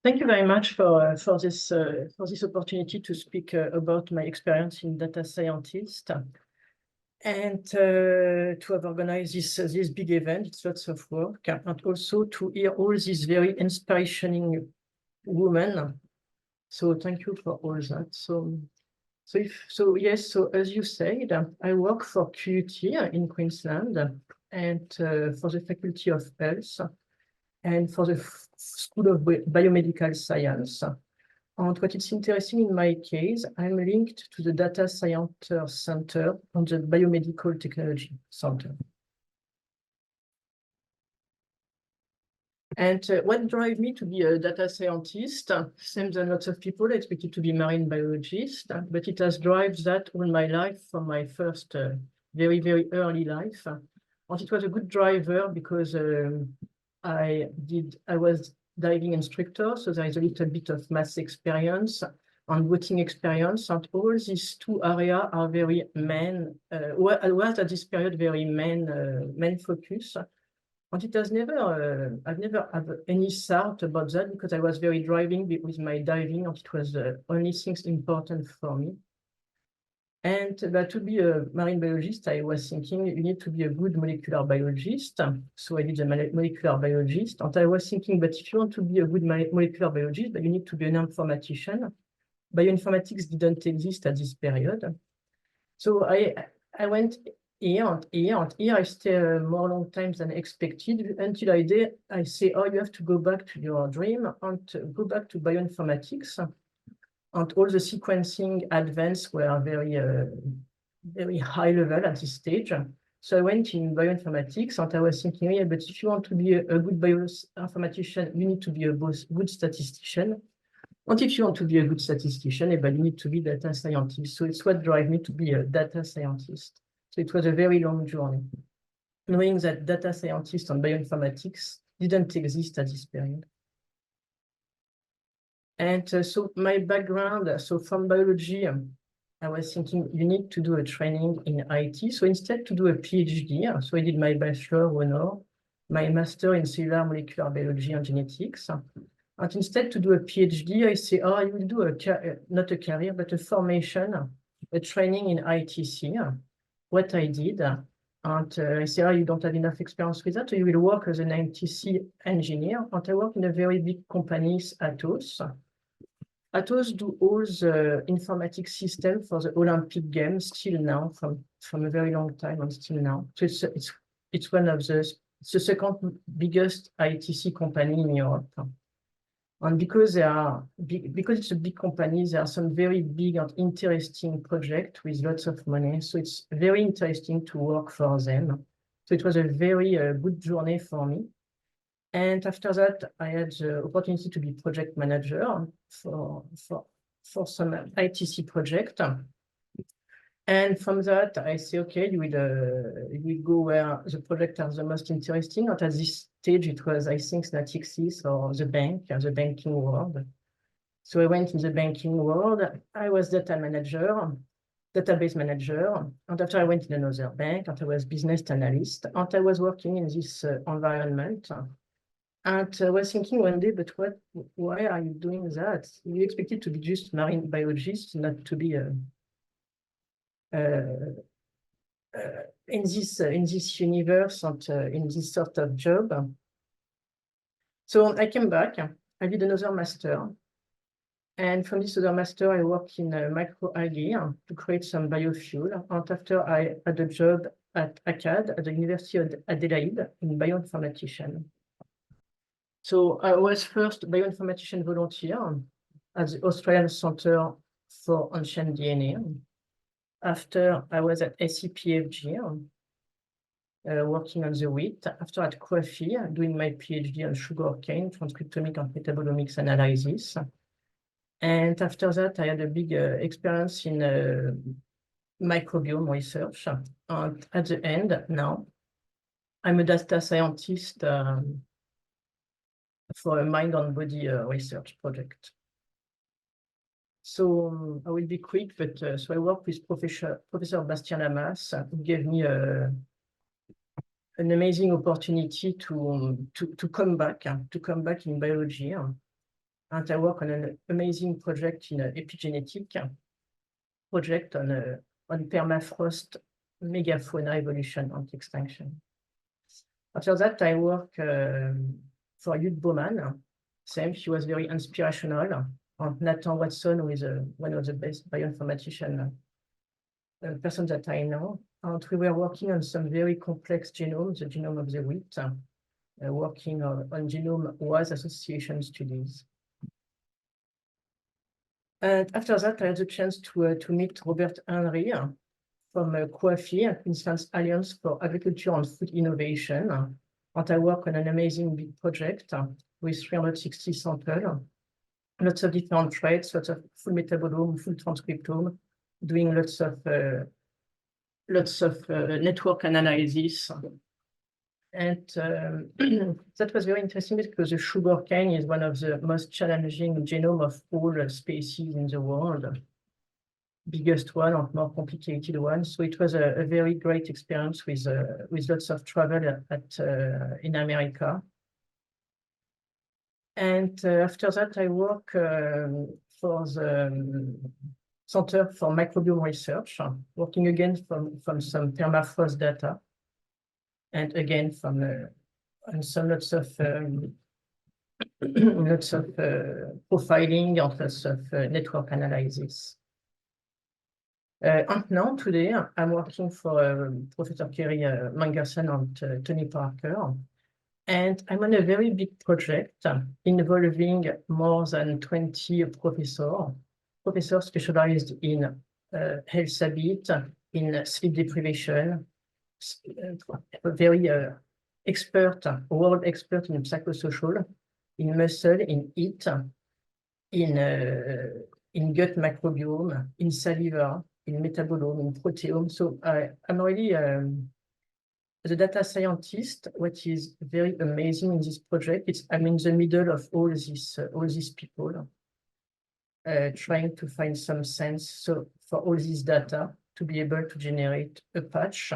Thank you very much for this opportunity to speak about my experience in data scientist and to have organized this big event. It's lots of work, and also to hear all these very inspirational women. So thank you for all that. So as you said, I work for QUT in Queensland and for the Faculty of Health and for the School of Biomedical Science. And what is interesting in my case, I'm linked to the Data Science Center on the Biomedical Technology Center. And what drives me to be a data scientist, same than lots of people, I expected to be marine biologist, but it has driven that all my life from my first very, very early life. And it was a good driver because I was diving instructor, so there is a little bit of math experience and boating experience, and all these two areas are very was at this period very main focus. And it has never, I've never had any thought about that because I was very driving with my diving, and it was the only things important for me. And to be a marine biologist, I was thinking you need to be a good molecular biologist. So I did a molecular biologist, and I was thinking, but if you want to be a good molecular biologist, you need to be an informatician. Bioinformatics didn't exist at this period. So I went here and here and here. I stay more long time than expected until I say, oh, you have to go back to your dream and go back to bioinformatics. And all the sequencing advances were very high level at this stage. So I went in bioinformatics, and I was thinking, yeah, but if you want to be a good bioinformatician, you need to be a good statistician. And if you want to be a good statistician, you need to be a data scientist. So it's what drives me to be a data scientist. So it was a very long journey, knowing that data scientists and bioinformatics didn't exist at this period. And so my background, so from biology, I was thinking you need to do a training in IT. So instead to do a PhD, so I did my bachelor honor, my master in cellular molecular biology and genetics. And instead to do a PhD, I say, oh, I will do not a career, but a formation, a training in ITC. What I did, and I say, oh, you don't have enough experience with that, so you will work as an ITC engineer. And I work in a very big companies, Atos. Atos do all the informatics system for the Olympic Games still now, from a very long time and still now. So it's one of the second biggest ITC company in Europe. And because it's a big company, there are some very big and interesting projects with lots of money. So it's very interesting to work for them. So it was a very good journey for me. And after that, I had the opportunity to be project manager for some ITC project. And from that, I say, okay, you will go where the projects are the most interesting. And at this stage, it was, I think, Natixis or the banking world. So I went in the banking world. I was data manager, database manager. And after I went in another bank, and I was business analyst. And I was working in this environment. And I was thinking one day, but why are you doing that? You expected to be just marine biologist, not to be in this universe and in this sort of job. So I came back, I did another master. And from this other master, I worked in microalgae to create some biofuel. And after I had a job at ACAD, at the University of Adelaide, in bioinformatician. So I was first bioinformatician volunteer at the Australian Centre for Ancient DNA. After I was at SCPFG, working on the wheat. After at coffee, doing my PhD on sugarcane, transcriptomic and metabolomics analysis. And after that, I had a big experience in microbiome research. And at the end, now, I'm a data scientist for a mind and body research project. So I will be quick, but so I work with Professor Bastien Lamas, who gave me an amazing opportunity to come back in biology. And I work on an amazing project in epigenetic project on permafrost megafauna evolution and extinction. After that, I work for QUT Bowman. Same, she was very inspirational. And Nathan Watson, who is one of the best bioinformatician person that I know. And we were working on some very complex genomes, the genome of the wheat, working on genome-wise association studies. And after that, I had the chance to meet Robert Henry from QUT, Queensland's Alliance for Agriculture and Food Innovation. And I work on an amazing big project with 360 samples, lots of different traits, lots of full metabolome, full transcriptome, doing lots of network analysis. And that was very interesting because the sugarcane is one of the most challenging genome of all species in the world, biggest one and more complicated one. So it was a very great experience with lots of travel in America. And after that, I work for the Center for Microbiome Research, working again from some permafrost data, and again from and some lots of profiling and lots of network analysis. And now today I'm working for Professor Kerry Mangerson and Tony Parker, and I'm on a very big project involving more than 20 professors specialized in health habit, in sleep deprivation, very world expert in psychosocial, in muscle, in heat, in gut microbiome, in saliva, in metabolome, in proteome. So I'm really the data scientist. What is very amazing in this project is I'm in the middle of all these people trying to find some sense. So for all this data to be able to generate a patch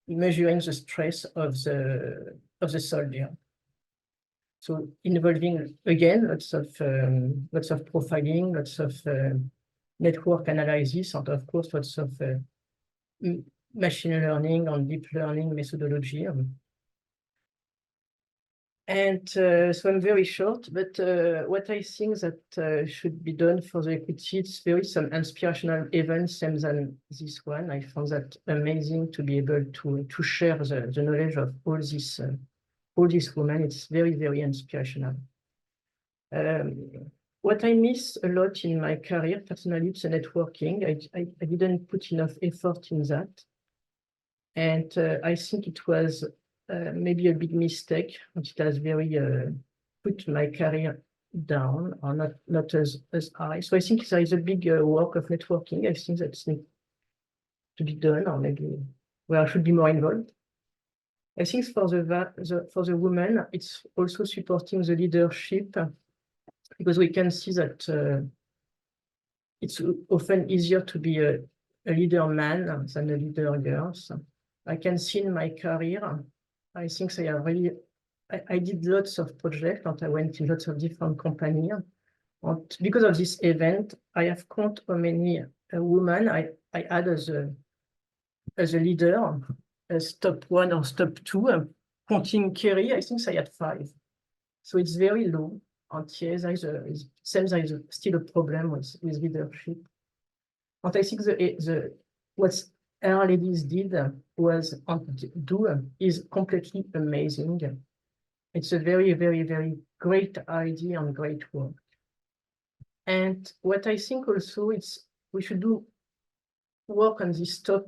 measuring the stress of the soldier. So involving again lots of profiling, lots of network analysis, and of course lots of machine learning and deep learning methodology. And so I'm very short, but what I think that should be done for the equity, it's very some inspirational events, same than this one. I found that amazing to be able to share the knowledge of all these women. It's very, very inspirational. What I miss a lot in my career, personally, it's the networking. I didn't put enough effort in that. And I think it was maybe a big mistake, which has very put my career down, or not as high. So I think there is a big work of networking. I think that's needs to be done, or maybe where I should be more involved. I think for the women, it's also supporting the leadership, because we can see that it's often easier to be a leader man than a leader girl. So I can see in my career, I think I did lots of projects, and I went in lots of different companies. And because of this event, I have count how many women I had as a leader, as top 1 or top 2. Counting Kerry, I think I had 5. So it's very low. And yes, there is still a problem with leadership. And I think what our ladies did is completely amazing. It's a very, very, very great idea and great work. And what I think also we should do work on this top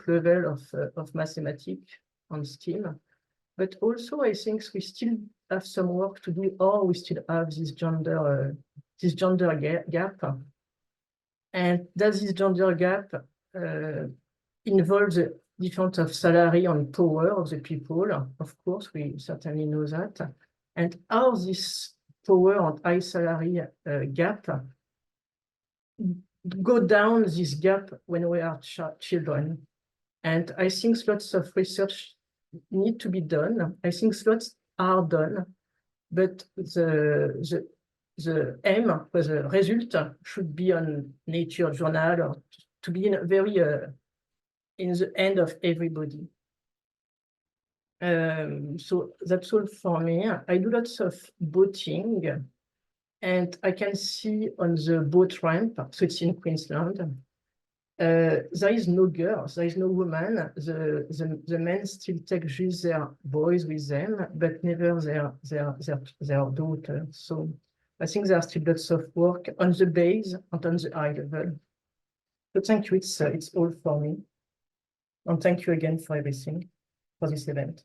level of mathematics and STEAM, but also I think we still have some work to do, or we still have this gender gap. And does this gender gap involve the difference of salary and power of the people? Of course, we certainly know that. And how this power and high salary gap go down this gap when we are children. And I think lots of research need to be done. I think lots are done, but the the aim, the result should be on Nature journal, or to be in a very in the hand of everybody. So that's all for me. I do lots of boating, and I can see on the boat ramp, so it's in Queensland, there is no girls, there is no woman. The men still take just their boys with them, but never their daughters. So I think there are still lots of work on the base and on the high level. So thank you, it's all for me. And thank you again for everything, for this event.